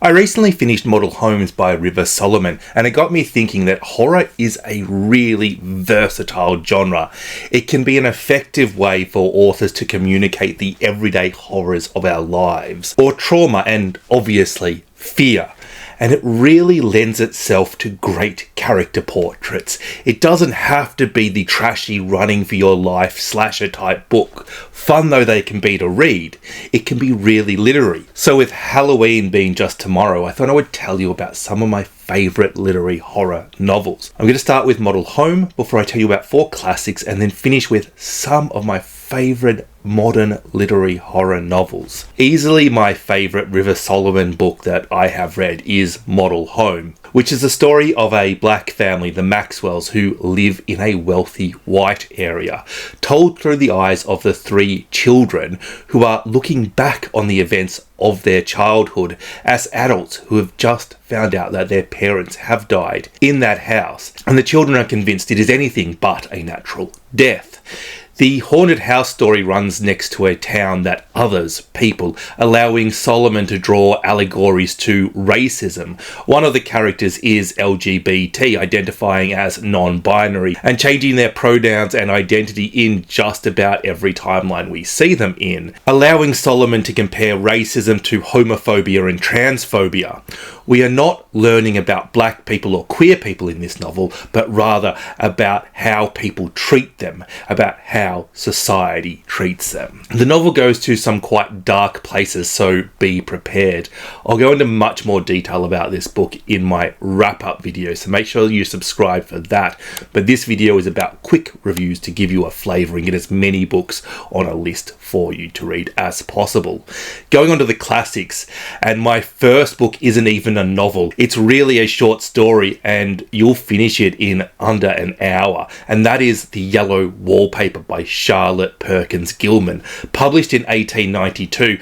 I recently finished Model Homes by River Solomon, and it got me thinking that horror is a really versatile genre. It can be an effective way for authors to communicate the everyday horrors of our lives, or trauma and, obviously, fear. And it really lends itself to great character portraits. It doesn't have to be the trashy running for your life slasher type book. Fun though they can be to read, it can be really literary. So with Halloween being just tomorrow, I thought I would tell you about some of my favourite literary horror novels. I'm going to start with Model Home before I tell you about 4 classics, and then finish with some of my favourite modern literary horror novels. Easily my favourite River Solomon book that I have read is Model Home, which is the story of a black family, the Maxwells, who live in a wealthy white area, told through the eyes of the 3 children who are looking back on the events of their childhood as adults who have just found out that their parents have died in that house, and the children are convinced it is anything but a natural death. The haunted house story runs next to a town that others people, allowing Solomon to draw allegories to racism. One of the characters is LGBT, identifying as non-binary, and changing their pronouns and identity in just about every timeline we see them in, allowing Solomon to compare racism to homophobia and transphobia. We are not learning about black people or queer people in this novel, but rather about how people treat them, about how society treats them. The novel goes to some quite dark places, so be prepared. I'll go into much more detail about this book in my wrap-up video, so make sure you subscribe for that. But this video is about quick reviews to give you a flavour and get as many books on a list for you to read as possible. Going on to the classics, and my first book isn't even a novel. It's really a short story, and you'll finish it in under an hour, and that is The Yellow Wallpaper by Charlotte Perkins Gilman, published in 1892.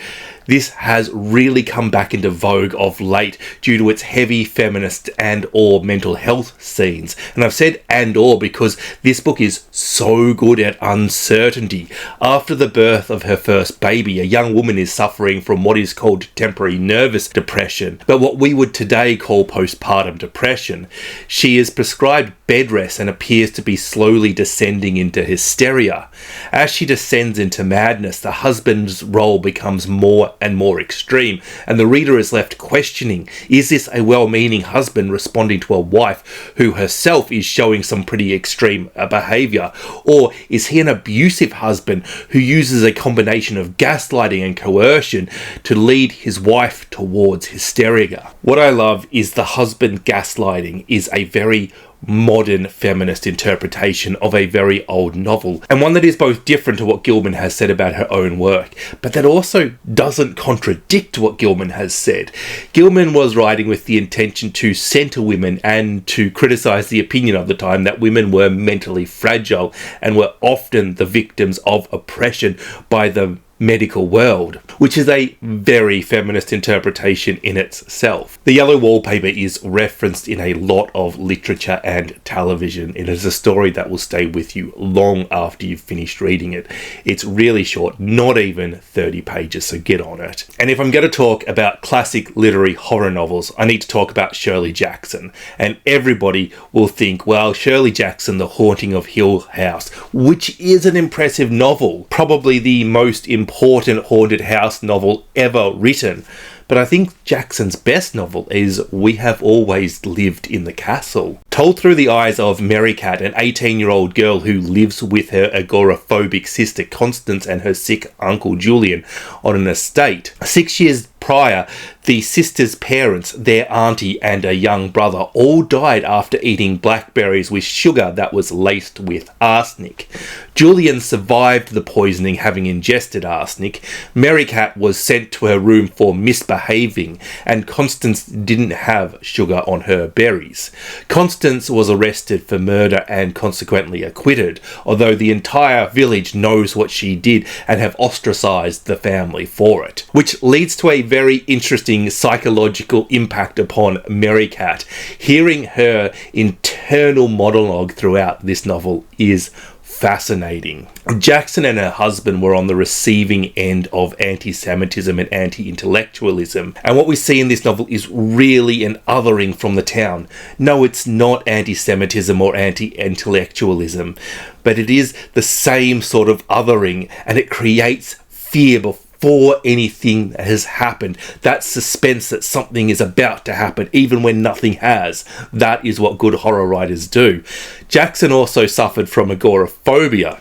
This has really come back into vogue of late due to its heavy feminist and or mental health scenes. And I've said and or because this book is so good at uncertainty. After the birth of her first baby, a young woman is suffering from what is called temporary nervous depression, but what we would today call postpartum depression. She is prescribed bed rest and appears to be slowly descending into hysteria. As she descends into madness, the husband's role becomes more and more extreme, and the reader is left questioning, is this a well-meaning husband responding to a wife who herself is showing some pretty extreme behaviour, or is he an abusive husband who uses a combination of gaslighting and coercion to lead his wife towards hysteria? What I love is the husband gaslighting is a very modern feminist interpretation of a very old novel, and one that is both different to what Gilman has said about her own work, but that also doesn't contradict what Gilman has said. Gilman was writing with the intention to centre women and to criticise the opinion of the time that women were mentally fragile and were often the victims of oppression by the medical world, which is a very feminist interpretation in itself. The Yellow Wallpaper is referenced in a lot of literature and television. It is a story that will stay with you long after you've finished reading it. It's really short, not even 30 pages, so get on it. And if I'm going to talk about classic literary horror novels, I need to talk about Shirley Jackson. And everybody will think, well, Shirley Jackson, The Haunting of Hill House, which is an impressive novel, probably the most important haunted house novel ever written. But I think Jackson's best novel is We Have Always Lived in the Castle. Told through the eyes of Mary Cat, an 18-year-old girl who lives with her agoraphobic sister Constance and her sick uncle Julian on an estate. 6 years prior, the sister's parents, their auntie and a young brother all died after eating blackberries with sugar that was laced with arsenic. Julian survived the poisoning, having ingested arsenic. Mary Cat was sent to her room for misbehaving, and Constance didn't have sugar on her berries. Constance was arrested for murder and consequently acquitted, although the entire village knows what she did and have ostracised the family for it. Which leads to a very interesting psychological impact upon Mary Cat. Hearing her internal monologue throughout this novel is fascinating. Jackson and her husband were on the receiving end of anti-Semitism and anti-intellectualism, and what we see in this novel is really an othering from the town. No, it's not anti-Semitism or anti-intellectualism, but it is the same sort of othering, and it creates fear before anything has happened. That suspense that something is about to happen, even when nothing has. That is what good horror writers do. Jackson also suffered from agoraphobia,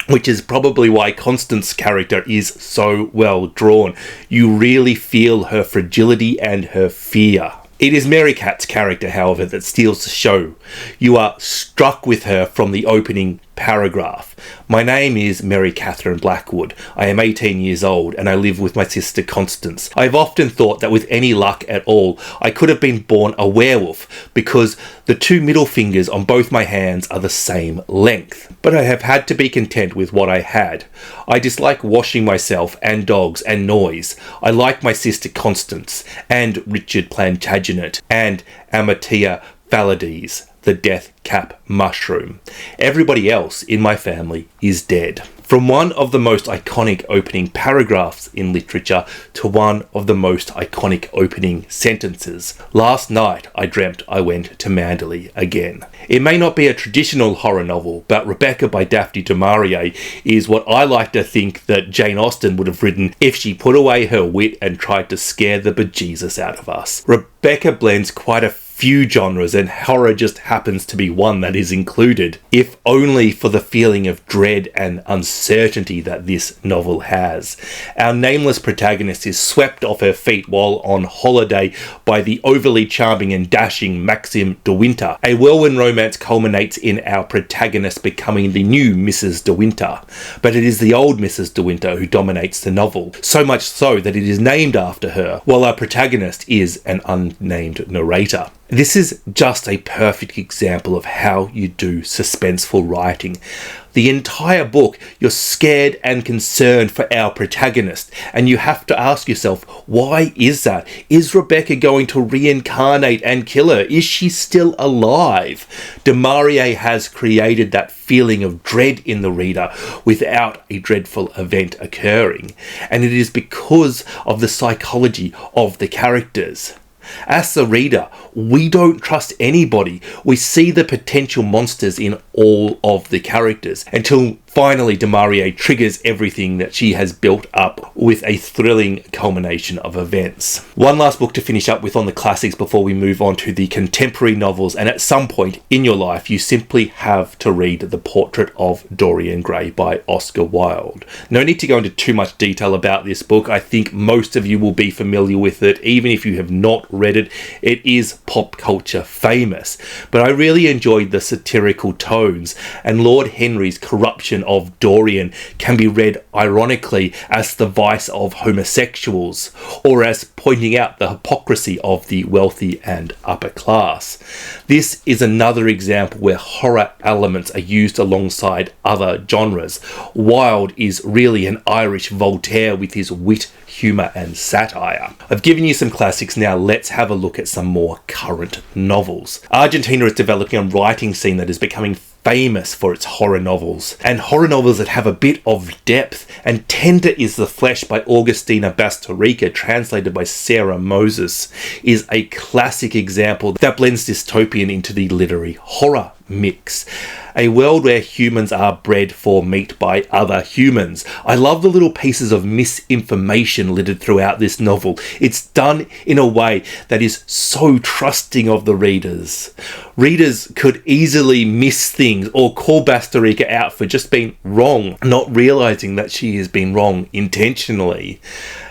which is probably why Constance's character is so well drawn. You really feel her fragility and her fear. It is Mary Cat's character, however, that steals the show. You are struck with her from the opening paragraph. My name is Mary Katherine Blackwood. I am 18 years old and I live with my sister Constance. I have often thought that with any luck at all, I could have been born a werewolf because the two middle fingers on both my hands are the same length. But I have had to be content with what I had. I dislike washing myself and dogs and noise. I like my sister Constance and Richard Plantagenet and Amatia Valades, the death cap mushroom. Everybody else in my family is dead. From one of the most iconic opening paragraphs in literature to one of the most iconic opening sentences. Last night I dreamt I went to Manderley again. It may not be a traditional horror novel, but Rebecca by Daphne du Maurier is what I like to think that Jane Austen would have written if she put away her wit and tried to scare the bejesus out of us. Rebecca blends quite a few genres, and horror just happens to be one that is included, if only for the feeling of dread and uncertainty that this novel has. Our nameless protagonist is swept off her feet while on holiday by the overly charming and dashing Maxim de Winter. A whirlwind romance culminates in our protagonist becoming the new Mrs. de Winter, but it is the old Mrs. de Winter who dominates the novel, so much so that it is named after her, while our protagonist is an unnamed narrator. This is just a perfect example of how you do suspenseful writing. The entire book, you're scared and concerned for our protagonist, and you have to ask yourself, why is that? Is Rebecca going to reincarnate and kill her? Is she still alive? Du Maurier has created that feeling of dread in the reader without a dreadful event occurring, and it is because of the psychology of the characters. As the reader, we don't trust anybody. We see the potential monsters in all of the characters until finally du Maurier triggers everything that she has built up with a thrilling culmination of events. One last book to finish up with on the classics before we move on to the contemporary novels, and at some point in your life you simply have to read The Portrait of Dorian Gray by Oscar Wilde. No need to go into too much detail about this book. I think most of you will be familiar with it. Even if you have not read it, it is pop culture famous. But I really enjoyed the satirical tones, and Lord Henry's corruption of Dorian can be read ironically as the vice of homosexuals, or as pointing out the hypocrisy of the wealthy and upper class. This is another example where horror elements are used alongside other genres. Wilde is really an Irish Voltaire with his wit, humour and satire. I've given you some classics, now let's have a look at some more current novels. Argentina is developing a writing scene that is becoming famous for its horror novels, and horror novels that have a bit of depth. And Tender is the Flesh by Augustina Bastor, Rica, translated by Sarah Moses, is a classic example that blends dystopian into the literary horror mix. A world where humans are bred for meat by other humans. I love the little pieces of misinformation littered throughout this novel. It's done in a way that is so trusting of the readers. Readers could easily miss things or call Bastorica out for just being wrong, not realizing that she has been wrong intentionally.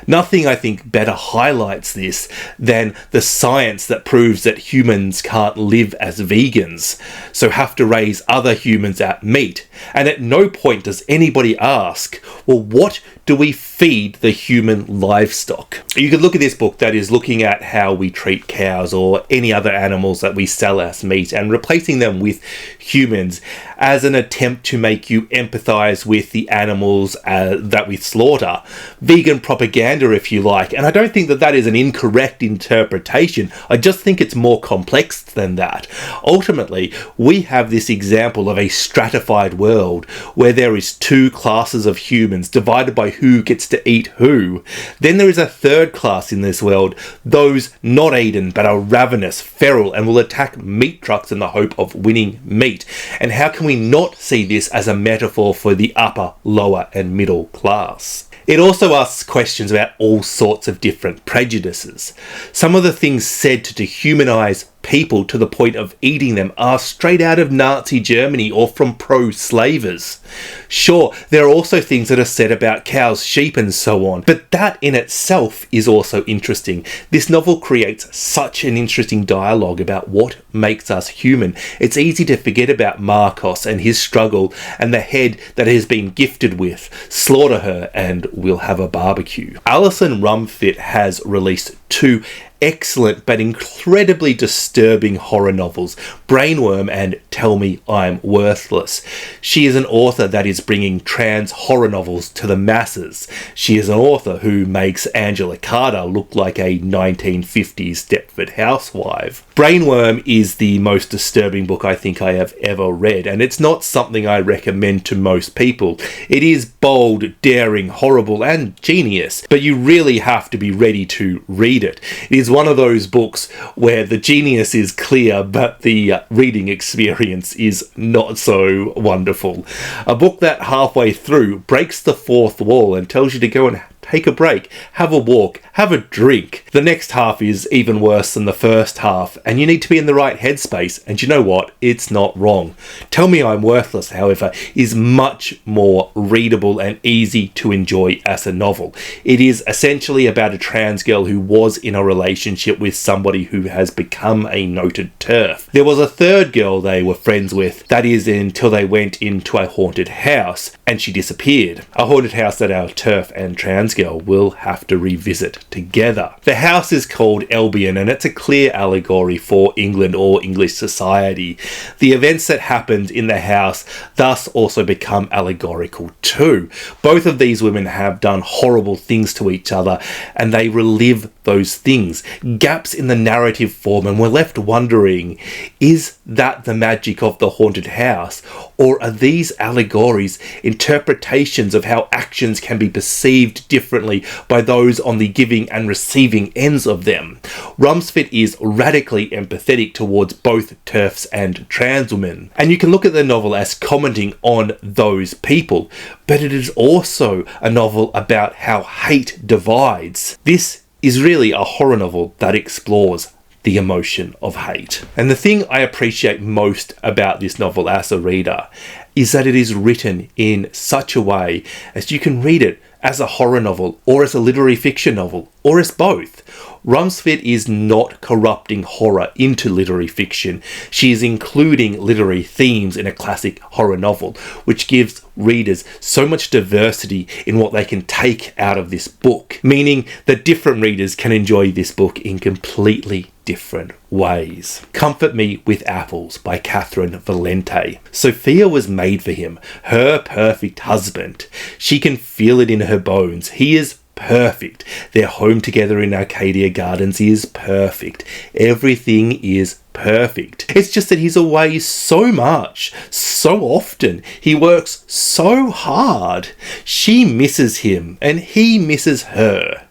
Nothing, I think, better highlights this than the science that proves that humans can't live as vegans, so have to raise other humans at meat. And at no point does anybody ask, well, what do we feed the human livestock? You could look at this book that is looking at how we treat cows or any other animals that we sell as meat and replacing them with humans as an attempt to make you empathize with the animals that we slaughter. Vegan propaganda, if you like. And I don't think that that is an incorrect interpretation. I just think it's more complex than that. Ultimately, we have this example of a stratified world where there is two classes of humans divided by who gets to eat who. Then there is a third class in this world, those not eaten but are ravenous, feral, and will attack meat trucks in the hope of winning meat. And how can we not see this as a metaphor for the upper, lower, and middle class? It also asks questions about all sorts of different prejudices. Some of the things said to dehumanize people to the point of eating them are straight out of Nazi Germany or from pro-slavers. Sure, there are also things that are said about cows, sheep, and so on, but that in itself is also interesting. This novel creates such an interesting dialogue about what makes us human. It's easy to forget about Marcos and his struggle and the head that he has been gifted with. Slaughter her and we'll have a barbecue. Allison Ramsey has released 2 excellent but incredibly disturbing horror novels, Brainworm and Tell Me I'm Worthless. She is an author that is bringing trans horror novels to the masses. She is an author who makes Angela Carter look like a 1950s Stepford housewife. Brainworm is the most disturbing book I think I have ever read, and it's not something I recommend to most people. It is bold, daring, horrible, and genius, but you really have to be ready to read it. It is one of those books where the genius is clear, but the reading experience is not so wonderful. A book that halfway through breaks the fourth wall and tells you to go and take a break, have a walk, have a drink. The next half is even worse than the first half, and you need to be in the right headspace, and you know what? It's not wrong. Tell Me I'm Worthless, however, is much more readable and easy to enjoy as a novel. It is essentially about a trans girl who was in a relationship with somebody who has become a noted TERF. There was a third girl they were friends with, that is until they went into a haunted house, and she disappeared. A haunted house that our TERF and trans girl will have to revisit together. The house is called Albion, and it's a clear allegory for England or English society. The events that happened in the house thus also become allegorical too. Both of these women have done horrible things to each other, and they relive those things. Gaps in the narrative form, and we're left wondering, is that the magic of the haunted house? Or are these allegories interpretations of how actions can be perceived differently by those on the giving and receiving ends of them? Rumsfeld is radically empathetic towards both TERFs and trans women, and you can look at the novel as commenting on those people, but it is also a novel about how hate divides. This is really a horror novel that explores the emotion of hate. And the thing I appreciate most about this novel as a reader is that it is written in such a way as you can read it as a horror novel or as a literary fiction novel or as both. Rumsfeld is not corrupting horror into literary fiction. She is including literary themes in a classic horror novel, which gives readers so much diversity in what they can take out of this book, meaning that different readers can enjoy this book in completely different ways. Comfort Me with Apples by Katherine Valente. Sophia was made for him, her perfect husband. She can feel it in her bones. He is perfect. Their home together in Arcadia Gardens is perfect. Everything is perfect. It's just that he's away so much, so often. He works so hard. She misses him and he misses her.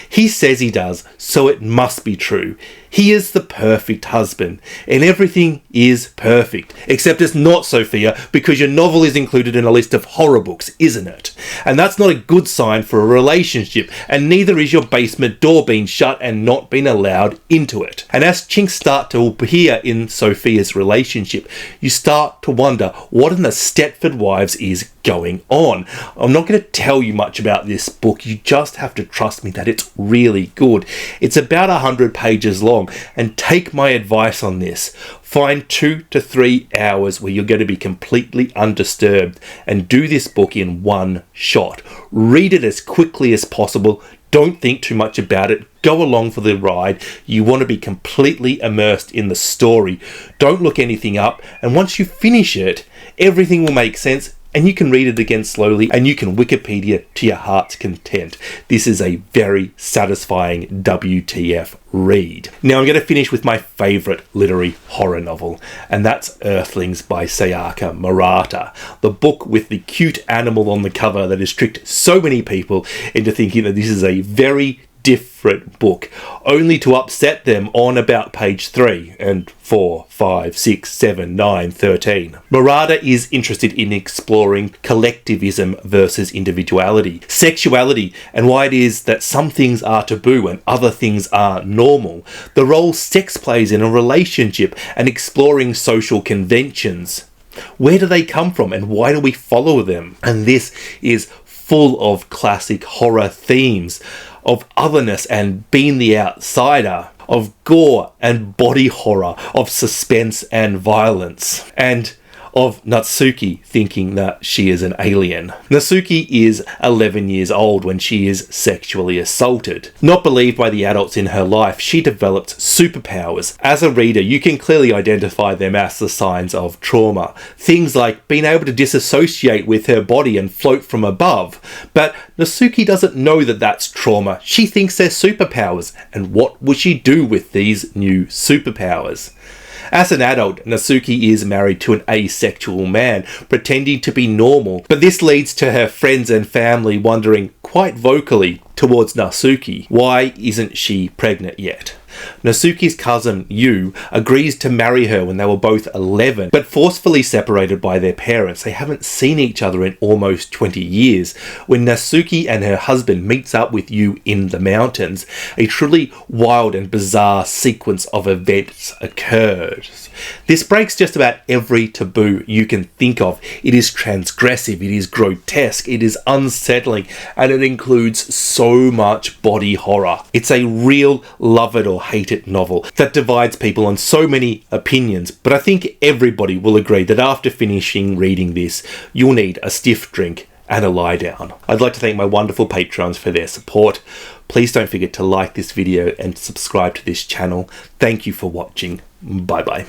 He says he does, so it must be true. He is the perfect husband, and everything is perfect. Except it's not, Sophia, because your novel is included in a list of horror books, isn't it? And that's not a good sign for a relationship, and neither is your basement door being shut and not being allowed into it. And as chinks start to appear in Sophia's relationship, you start to wonder what in the Stepford Wives is going on. I'm not going to tell you much about this book. You just have to trust me that it's really good. It's about 100 pages long, and take my advice on this. Find 2 to 3 hours where you're going to be completely undisturbed and do this book in one shot. Read it as quickly as possible. Don't think too much about it. Go along for the ride. You want to be completely immersed in the story. Don't look anything up. And once you finish it, everything will make sense, and you can read it again slowly, and you can Wikipedia to your heart's content. This is a very satisfying WTF read. Now I'm going to finish with my favourite literary horror novel, and that's Earthlings by Seaka Marata, the book with the cute animal on the cover that has tricked so many people into thinking that this is a very different book, only to upset them on about page 3 and 4, 5, 6, 7, 9, 13. Marata is interested in exploring collectivism versus individuality, sexuality, and why it is that some things are taboo and other things are normal, the role sex plays in a relationship, and exploring social conventions. Where do they come from and why do we follow them? And this is full of classic horror themes, of otherness and being the outsider, of gore and body horror, of suspense and violence, and of Natsuki thinking that she is an alien. Natsuki is 11 years old when she is sexually assaulted. Not believed by the adults in her life, she develops superpowers. As a reader, you can clearly identify them as the signs of trauma. Things like being able to disassociate with her body and float from above. But Natsuki doesn't know that that's trauma. She thinks they're superpowers. And what would she do with these new superpowers? As an adult, Natsuki is married to an asexual man, pretending to be normal, but this leads to her friends and family wondering quite vocally towards Natsuki, why isn't she pregnant yet? Natsuki's cousin, Yu, agrees to marry her when they were both 11, but forcefully separated by their parents. They haven't seen each other in almost 20 years. When Natsuki and her husband meets up with Yu in the mountains, a truly wild and bizarre sequence of events occurs. This breaks just about every taboo you can think of. It is transgressive, it is grotesque, it is unsettling, and it includes so much body horror. It's a real love it or hate it novel that divides people on so many opinions, but I think everybody will agree that after finishing reading this, you'll need a stiff drink and a lie down. I'd like to thank my wonderful patrons for their support. Please don't forget to like this video and subscribe to this channel. Thank you for watching. Bye bye.